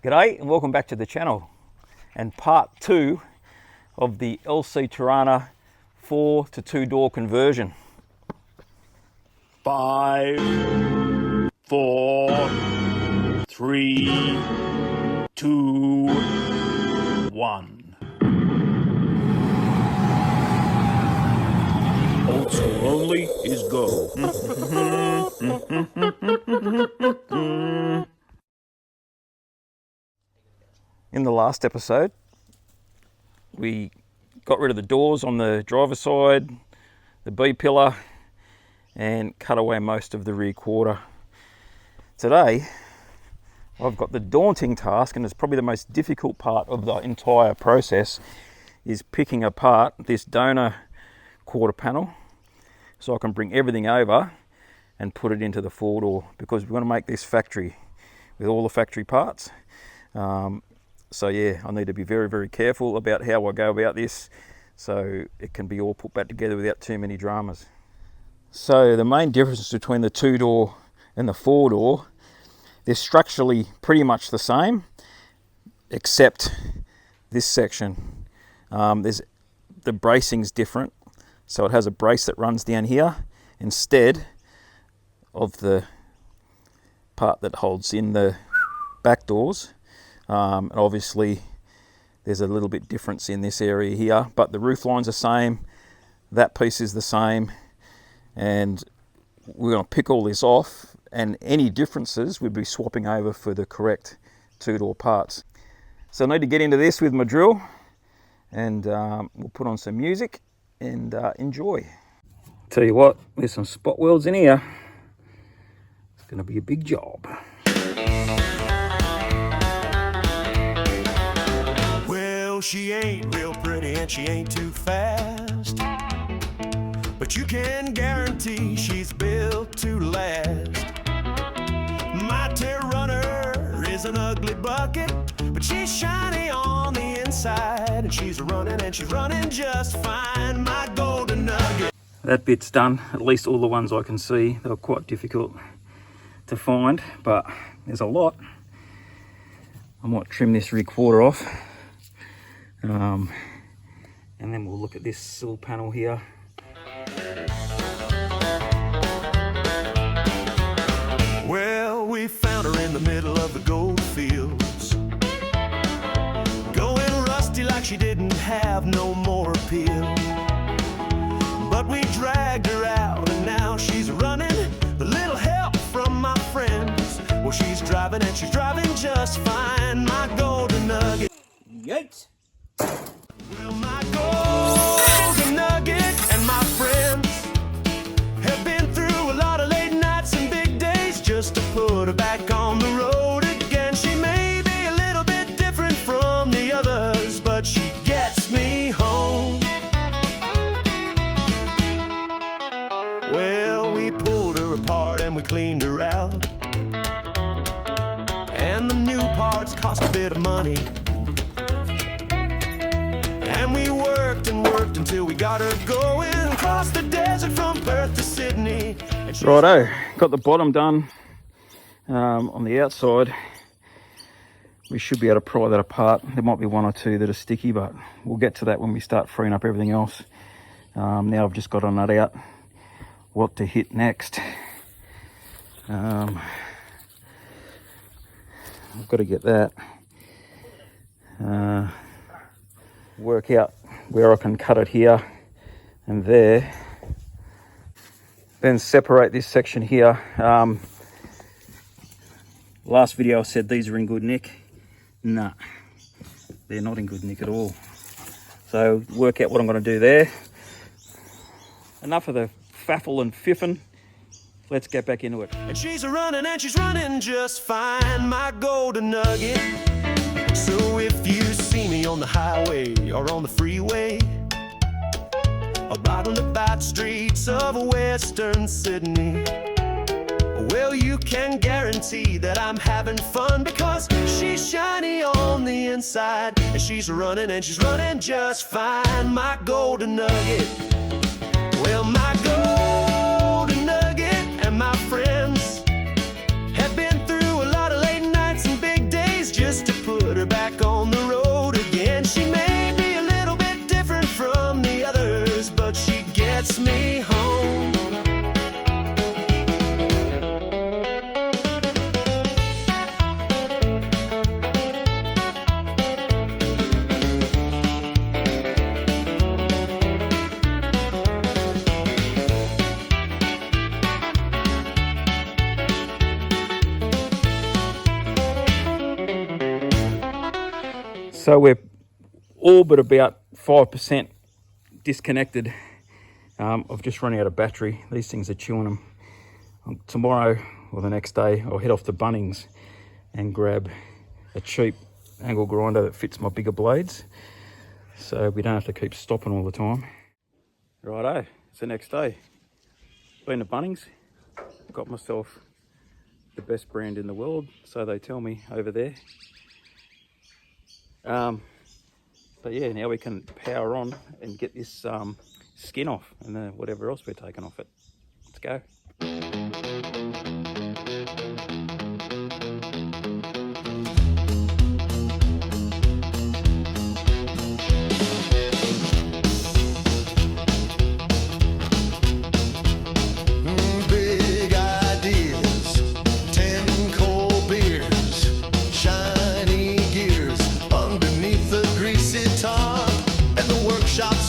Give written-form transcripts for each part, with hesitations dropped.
G'day and welcome back to the channel and part 2 of the LC Torana 4 to 2 door conversion. 5, 4, 3, 2, 1. Also only is go. In the last episode, we got rid of the doors on the driver's side, the B-pillar, and cut away most of the rear quarter. Today, I've got the daunting task, and it's probably the most difficult part of the entire process, is picking apart this donor quarter panel so I can bring everything over and put it into the 4-door, because we're going to make this factory with all the factory parts. So yeah, I need to be very, very careful about how I go about this so it can be all put back together without too many dramas. So the main difference between the 2-door and the 4-door, they're structurally pretty much the same, except this section. The bracing's different, so it has a brace that runs down here instead of the part that holds in the back doors. And obviously there's a little bit difference in this area here, but the roof line's the same, that piece is the same, and we're going to pick all this off, and any differences we'll be swapping over for the correct 2-door parts. So I need to get into this with my drill, and we'll put on some music and enjoy. Tell you what, there's some spot welds in here. It's going to be a big job. She ain't real pretty and she ain't too fast, but you can guarantee she's built to last. My Torana is an ugly bucket, but she's shiny on the inside, and she's running just fine, my golden nugget. That bit's done, at least all the ones I can see. They were quite difficult to find, but there's a lot. I might trim this rear quarter off. And then we'll look at this sill panel here. Well, we found her in the middle of the gold fields, going rusty like she didn't have no more appeal. But we dragged her out and now she's running, a little help from my friends. Well, she's driving and she's driving just fine, my golden nugget. Yikes! Well, my golden nugget and my friends have been through a lot of late nights and big days just to put her back on the road again. She may be a little bit different from the others, but she gets me home. Well, we pulled her apart and we cleaned her out, and the new parts cost a bit of money. And we worked and worked until we got her going across the desert from Perth to Sydney. Righto, got the bottom done on the outside. We should be able to pry that apart. There might be one or two that are sticky, but we'll get to that when we start freeing up everything else. Now I've just got to nut out what to hit next. I've got to get that. Work out where I can cut it here and there, then separate this section here. Last video I said these are in good nick. Nah, they're not in good nick at all. So work out what I'm going to do there. Enough of the faffle and fiffing. Let's get back into it. And she's running and she's running just fine, my golden nugget. So if you see me on the highway or on the freeway, or out on the back streets of Western Sydney, well, you can guarantee that I'm having fun, because she's shiny on the inside, and she's running just fine, my golden nugget. Well, my golden nugget and my friends have been through a lot of late nights and big days just to So we're all but about 5% disconnected. I've just run out of battery. These things are chewing them. Tomorrow or the next day I'll head off to Bunnings and grab a cheap angle grinder that fits my bigger blades, so we don't have to keep stopping all the time. Righto, it's the next day. Been to Bunnings, got myself the best brand in the world, so they tell me over there. But yeah, now we can power on and get this skin off and whatever else we're taking off it. Let's go.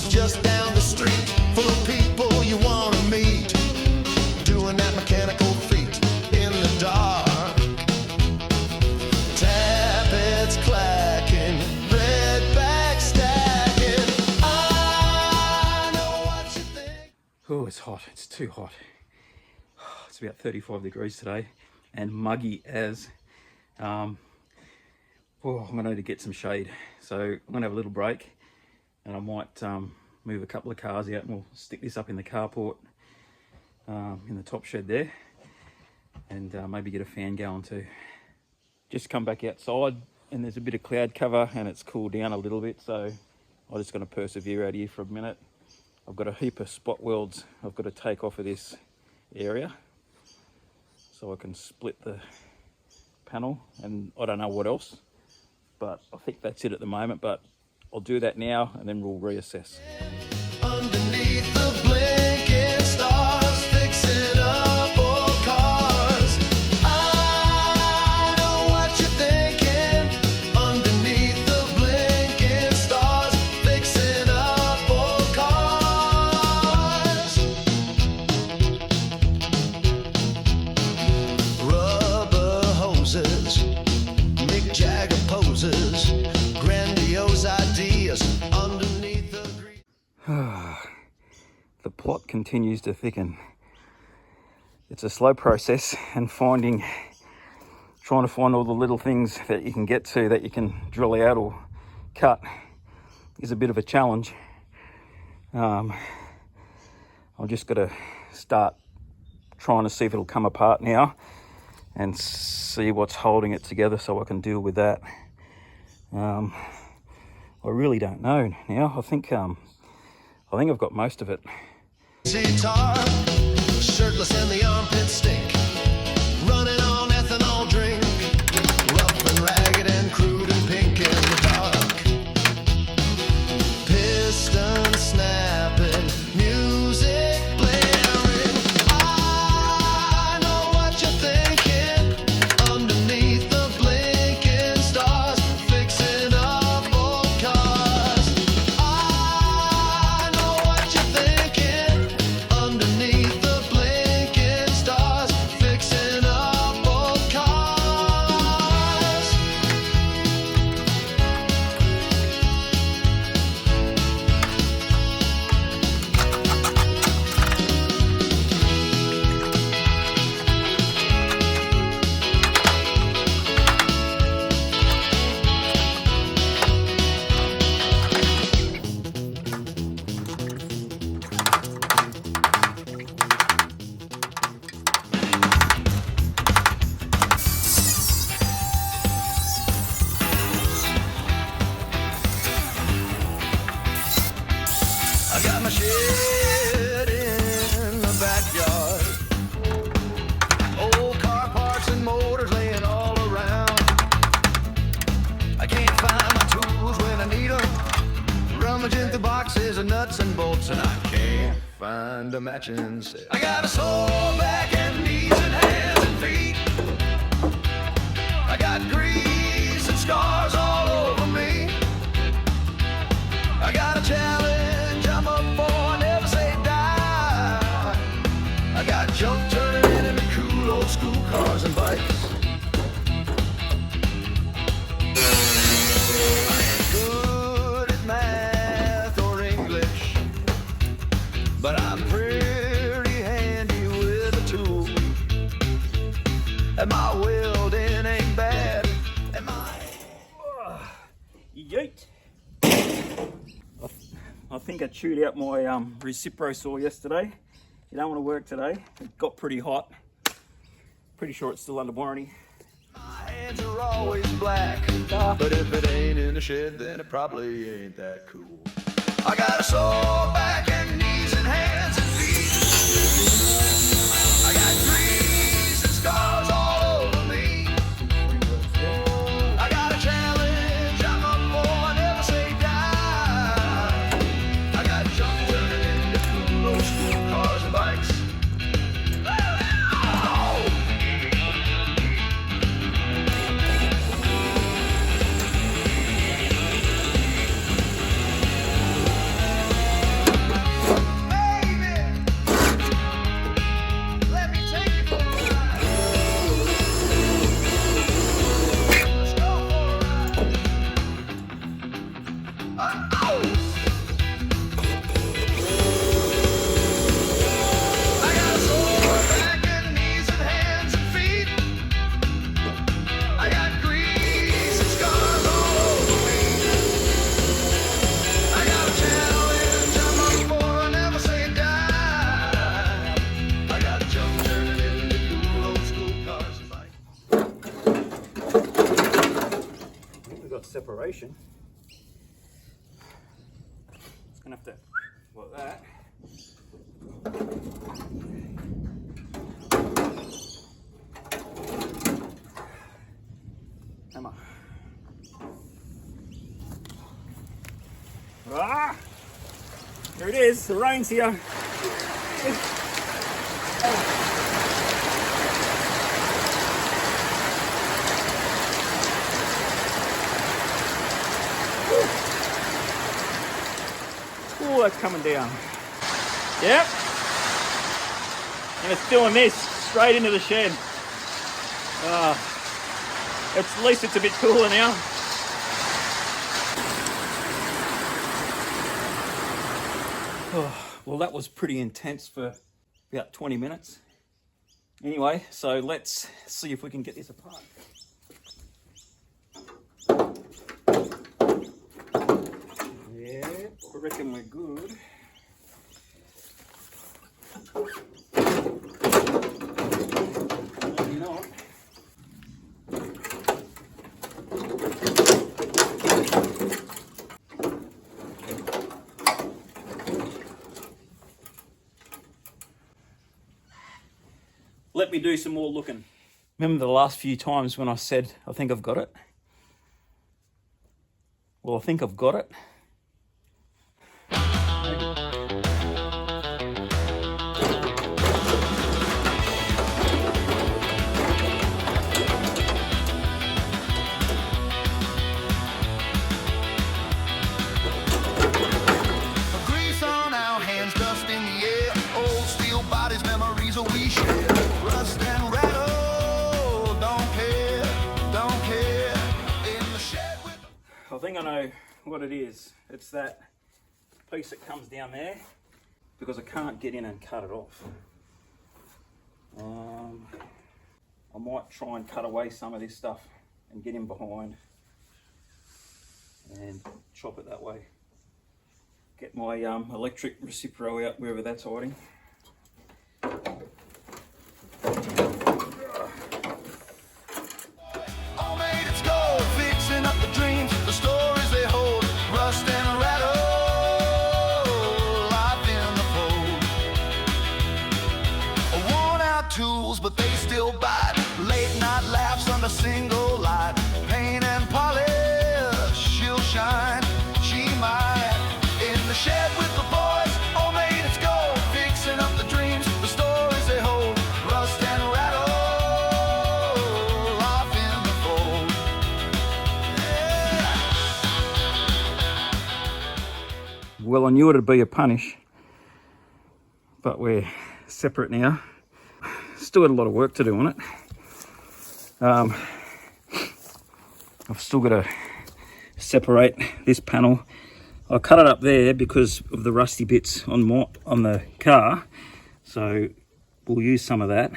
Just down the street, full of people you want to meet, doing that mechanical feat in the dark. Tappets clacking, redback stacking. I know what you think. Oh, it's hot. It's too hot. It's about 35 degrees today and muggy as. I'm going to need to get some shade, so I'm going to have a little break. And I might move a couple of cars out and we'll stick this up in the carport, in the top shed there, and maybe get a fan going too. Just come back outside and there's a bit of cloud cover and it's cooled down a little bit, so I'm just going to persevere out here for a minute. I've got a heap of spot welds I've got to take off of this area so I can split the panel, and I don't know what else, but I think that's it at the moment. But I'll do that now and then we'll reassess. Underneath the blinking stars, fixing up old cars. I know what you're thinking. Underneath the blinking stars, fixing up old cars. Rubber hoses, Mick Jagger poses, grandiose ideas underneath the The plot continues to thicken. It's a slow process, and trying to find all the little things that you can get to, that you can drill out or cut, is a bit of a challenge. I've just got to start trying to see if it'll come apart now and see what's holding it together so I can deal with that. I really don't know now. I think I've got most of it. Guitar, shirtless and the armpit stink, running on ethanol drink, rough and ragged and crude and pink in the dark. Piston snapping, music blaring. I know what you're thinking. Underneath the blinking stars, fixing up old cars. I know what you're thinking. Underneath the blinking stars, fixing up old cars. I got my shed in the backyard. Old car parts and motors laying all around. I can't find my tools when I need them. Rummaging through boxes of nuts and bolts, and I can't find a matching set. I got a sore back and knees and hands and feet. I got grease and scars all over me. I got a challenge I'm up for, never say die. I got junk turning into cool old school cars and bikes. I ain't think I chewed out my Recipro saw yesterday. You don't want to work today. It got pretty hot. Pretty sure it's still under warranty. My hands are always black, but if it ain't in the shed, then it probably ain't that cool. I got a sore back and knees and hands and feet. I got grease and scars all over me. I got a challenge I'm up for, I never say die. I got junk turning into cool old school cars and bikes. Separation. It's gonna have to like that. Hammer. Ah! There it is. The rain's here. Oh, that's coming down. Yep. And it's doing this straight into the shed. At least it's a bit cooler now. Oh, well, that was pretty intense for about 20 minutes. Anyway, so let's see if we can get this apart. Yeah, I reckon we're good. Maybe not. Let me do some more looking. Remember the last few times when I said, I think I've got it? Well, I think I've got it. Grease on our hands, dust in the air. Old steel bodies, memories we share. Rust and rattle, don't care. In the shed with I think I know what it is. It's that piece that comes down there because I can't get in and cut it off. I might try and cut away some of this stuff and get in behind and chop it that way. Get my electric Recipro out wherever that's hiding. all made its gold, fixing up the dreams, the stories they hold. Rust and rattle, life in the fold. Worn out tools, but they still bite. Late night laughs under single light. Paint and polish, she'll shine, she might. In the shed with the boys, all made its gold, fixing up the dreams, the stories they hold. Rust and rattle, life in the fold. Well, I knew it'd be a punish, but we're separate now. Still got a lot of work to do on it. I've still got to separate this panel. I cut it up there because of the rusty bits on the car, so we'll use some of that.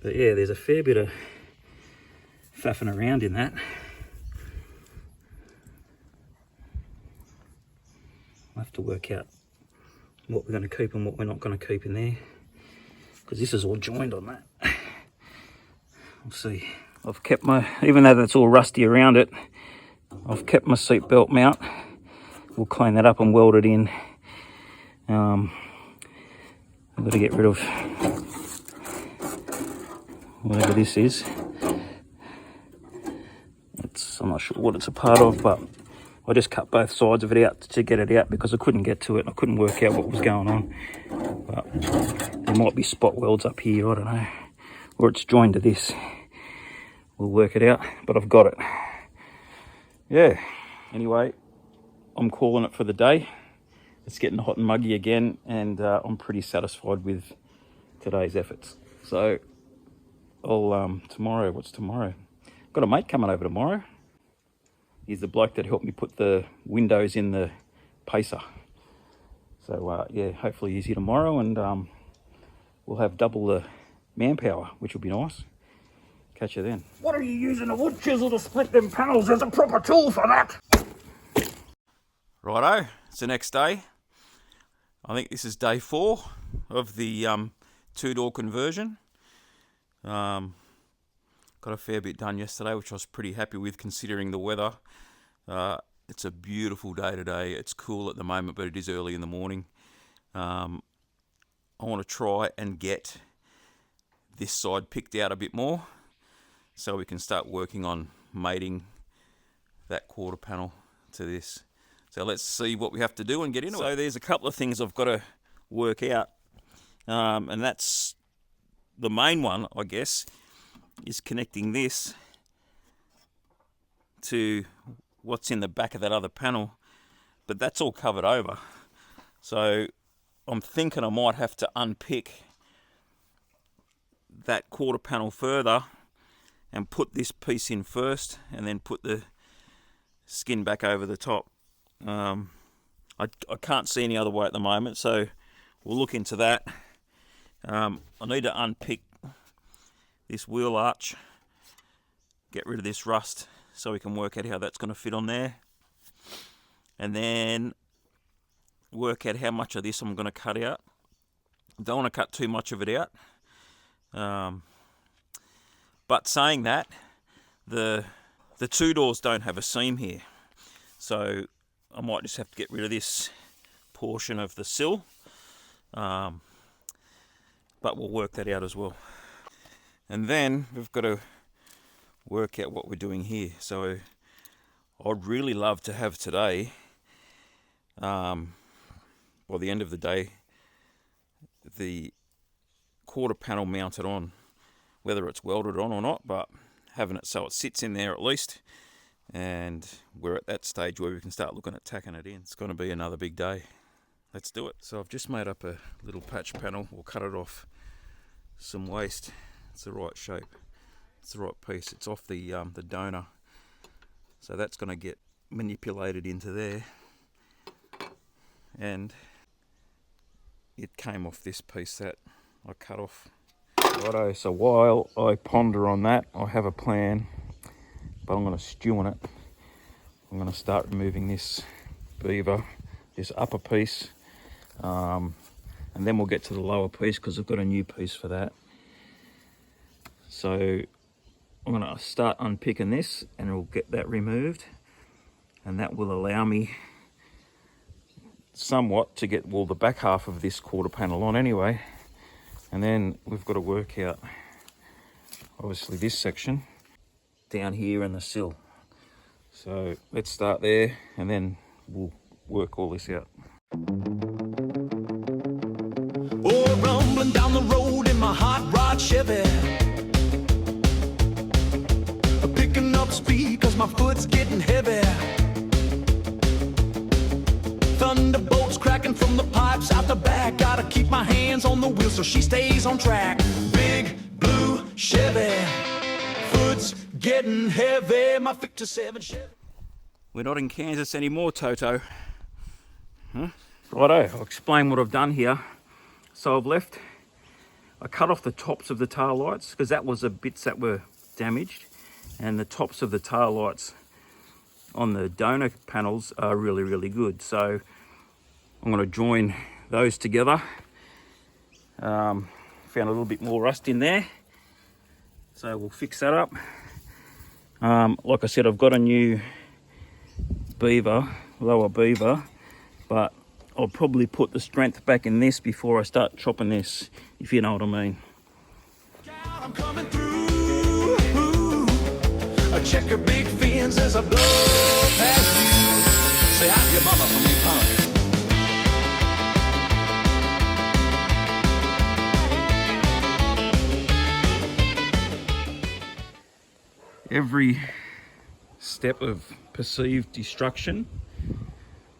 But yeah, there's a fair bit of faffing around in that. to work out what we're going to keep and what we're not going to keep in there, because this is all joined on that. We'll see. I've kept my, even though that's all rusty around it, I've kept my seat belt mount. We'll clean that up and weld it in. I've got to get rid of whatever this is. I'm not sure what it's a part of, but I just cut both sides of it out to get it out because I couldn't get to it. I couldn't work out what was going on. But there might be spot welds up here, I don't know. Or it's joined to this. We'll work it out, but I've got it. Yeah, anyway, I'm calling it for the day. It's getting hot and muggy again, and I'm pretty satisfied with today's efforts. So, I'll, tomorrow, what's tomorrow? Got a mate coming over tomorrow. He's the bloke that helped me put the windows in the Pacer. So, yeah, hopefully he's here tomorrow, and we'll have double the manpower, which will be nice. Catch you then. What are you using a wood chisel to split them panels? There's a proper tool for that. Righto, it's the next day. I think this is day 4 of the 2-door conversion. Got a fair bit done yesterday, which I was pretty happy with considering the weather. It's a beautiful day today. It's cool at the moment, but it is early in the morning. I want to try and get this side picked out a bit more so we can start working on mating that quarter panel to this. So let's see what we have to do and get into it. So there's a couple of things I've got to work out, and that's the main one, I guess, is connecting this to what's in the back of that other panel, but that's all covered over. So I'm thinking I might have to unpick that quarter panel further and put this piece in first and then put the skin back over the top. I can't see any other way at the moment, so we'll look into that. I need to unpick this wheel arch, get rid of this rust so we can work out how that's going to fit on there, and then work out how much of this I'm going to cut out. Don't want to cut too much of it out, but saying that, the 2 doors don't have a seam here, so I might just have to get rid of this portion of the sill, but we'll work that out as well. And then we've got to work out what we're doing here. So I'd really love to have today, by the end of the day, the quarter panel mounted on, whether it's welded on or not, but having it so it sits in there at least, and we're at that stage where we can start looking at tacking it in. It's going to be another big day. Let's do it. So I've just made up a little patch panel. We'll cut it off some waste. It's the right shape. It's the right piece. It's off the donor. So that's going to get manipulated into there. And it came off this piece that I cut off. Righto, so while I ponder on that, I have a plan, but I'm going to stew on it. I'm going to start removing this beaver, this upper piece, and then we'll get to the lower piece because I've got a new piece for that. So I'm going to start unpicking this and we'll get that removed, and that will allow me somewhat to get, well, the back half of this quarter panel on anyway. And then we've got to work out, obviously, this section down here in the sill. So let's start there and then we'll work all this out. Oh, rumbling down the road in my hot rod Chevy, picking up speed cause my foot's getting heavy. Thunderbolts cracking from the pipes out the back. Gotta keep my hands on the wheel so she stays on track. Big blue Chevy, foot's getting heavy. My Pt2 Chevy. We're not in Kansas anymore, Toto. Huh? Righto, I'll explain what I've done here. So I cut off the tops of the tail lights because that was the bits that were damaged, and the tops of the tail lights on the donor panels are really, really good. So I'm going to join those together. Found a little bit more rust in there, so we'll fix that up. Like I said, I've got a new beaver, lower beaver, but I'll probably put the strength back in this before I start chopping this, if you know what I mean. I'm coming through. I check her big fins as I blow past you. Say hi to your mama from me, punk. Every step of perceived destruction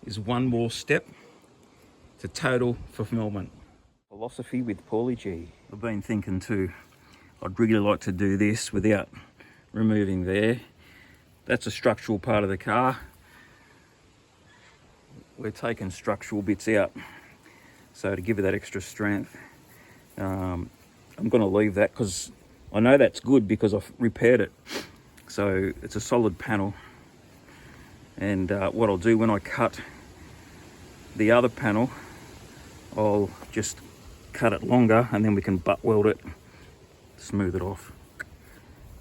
is one more step to total fulfillment. Philosophy with Paulie G. I've been thinking too, I'd really like to do this without removing there. That's a structural part of the car. We're taking structural bits out. So to give it that extra strength, I'm going to leave that because I know that's good because I've repaired it. So it's a solid panel, and what I'll do when I cut the other panel, I'll just cut it longer and then we can butt weld it, smooth it off.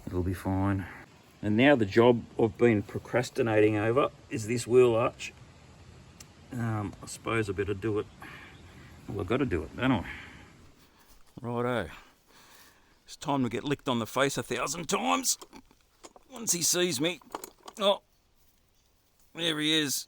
It'll be fine. And now the job I've been procrastinating over is this wheel arch. I suppose I better do it. Well, I've got to do it, don't I? Righto. It's time to get licked on the face 1,000 times. Once he sees me. Oh, there he is.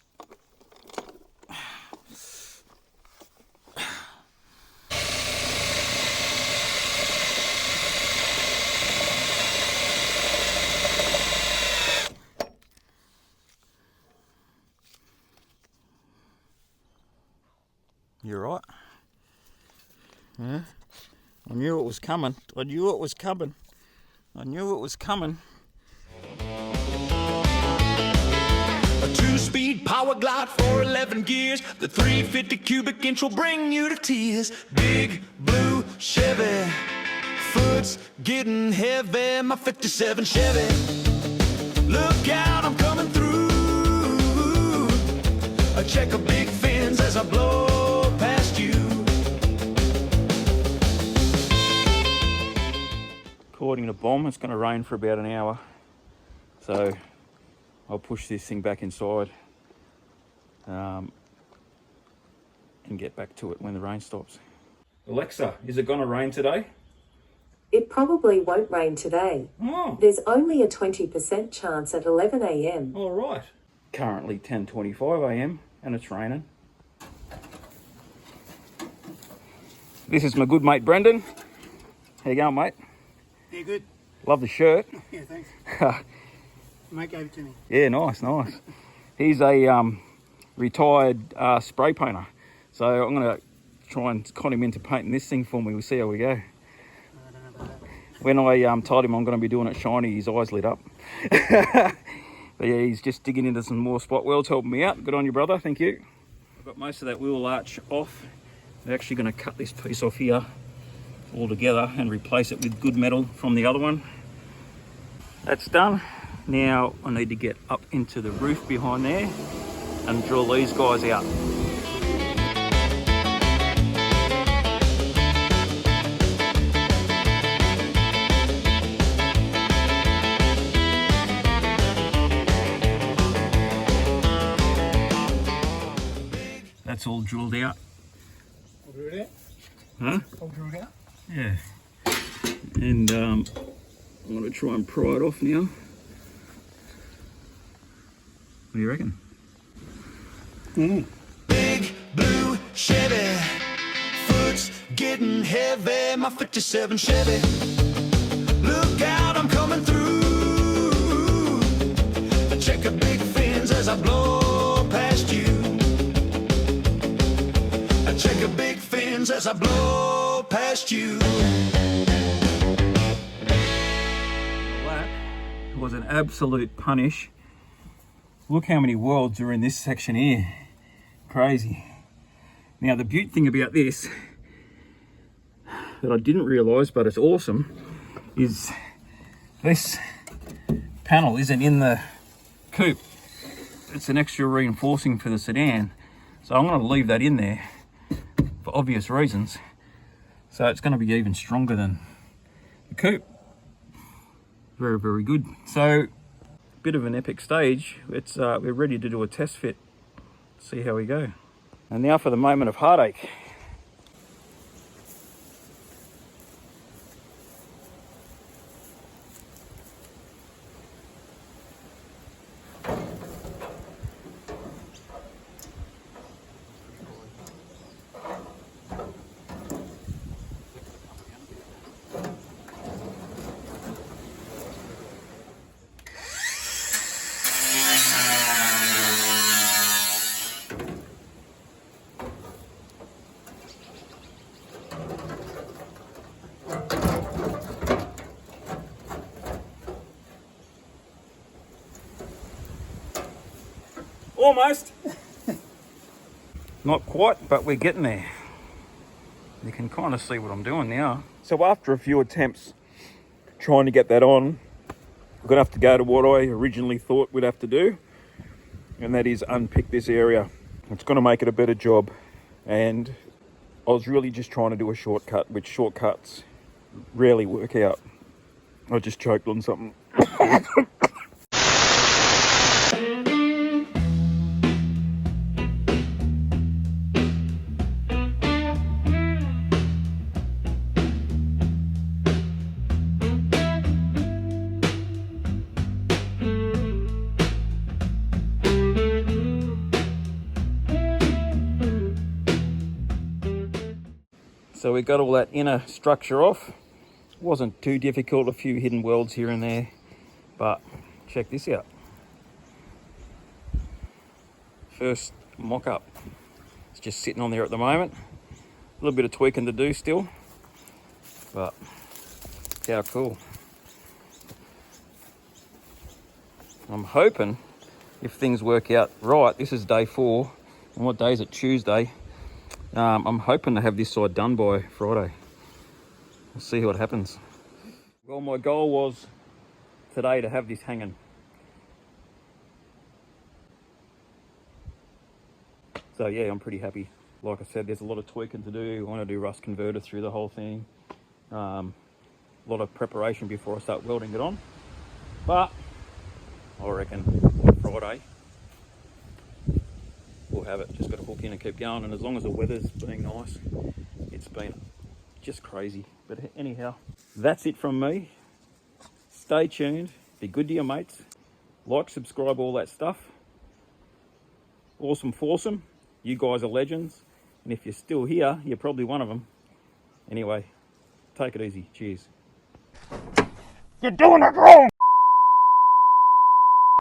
You right? Yeah? I knew it was coming. I knew it was coming. I knew it was coming. A 2-speed power glide for 11 gears. The 350 cubic inch will bring you to tears. Big blue Chevy, foot's getting heavy. My 57 Chevy. Look out, I'm coming through. I check a big fins as I blow past you. According to Bomb, it's going to rain for about an hour. So I'll push this thing back inside and get back to it when the rain stops. Alexa, is it going to rain today? It probably won't rain today. Oh, There's only a 20% chance at 11 a.m. all right. Currently 10:25 a.m. and it's raining. This is my good mate Brendan. How you going, mate? Yeah, good. Love the shirt. Yeah, thanks. Mate gave it to me. Yeah, nice. He's a retired spray painter. So I'm going to try and con him into painting this thing for me. We'll see how we go. I don't know about that. When I told him I'm going to be doing it shiny, his eyes lit up. But yeah, he's just digging into some more spot welds, helping me out. Good on you, brother. Thank you. I've got most of that wheel arch off. We're actually going to cut this piece off here all together and replace it with good metal from the other one. That's done. Now I need to get up into the roof behind there and drill these guys out. That's all drilled out. I'll drill it out. Huh? I'll drill it out. Yeah. And I'm going to try and pry it off now. What do you reckon? Big blue Chevy, foot's getting heavy. My 57 Chevy. Look out, I'm coming through. I check a big fins as I blow past you. I check a big fins as I blow past you. That was an absolute punish. Look how many welds are in this section here. Crazy. Now the beaut thing about this that I didn't realise, but it's awesome, is this panel isn't in the coupe. It's an extra reinforcing for the sedan. So I'm going to leave that in there for obvious reasons. So it's going to be even stronger than the coupe. Very, very good. So, bit of an epic stage. It's we're ready to do a test fit. See how we go. And now for the moment of heartache. Almost. Not quite, but we're getting there. You can kind of see what I'm doing now. So after a few attempts trying to get that on, we're going to have to go to what I originally thought we'd have to do, and that is unpick this area. It's going to make it a better job, and I was really just trying to do a shortcut, which shortcuts rarely work out. I just choked on something. So we got all that inner structure off. It wasn't too difficult, a few hidden welds here and there, but check this out. First mock-up. It's just sitting on there at the moment. A little bit of tweaking to do still, but how cool. I'm hoping if things work out right, this is day 4, and what day is it? Tuesday. I'm hoping to have this side done by Friday. We'll see what happens. Well, my goal was today to have this hanging. So yeah, I'm pretty happy. Like I said, there's a lot of tweaking to do. I want to do rust converter through the whole thing. A lot of preparation before I start welding it on. But I reckon on Friday we'll have it. Just got to hook in and keep going, and as long as the weather's been nice, it's been just crazy. But anyhow, that's it from me. Stay tuned, be good to your mates, like, subscribe, all that stuff. Awesome foursome, you guys are legends, and if you're still here, you're probably one of them. Anyway, take it easy, cheers. You're doing it wrong!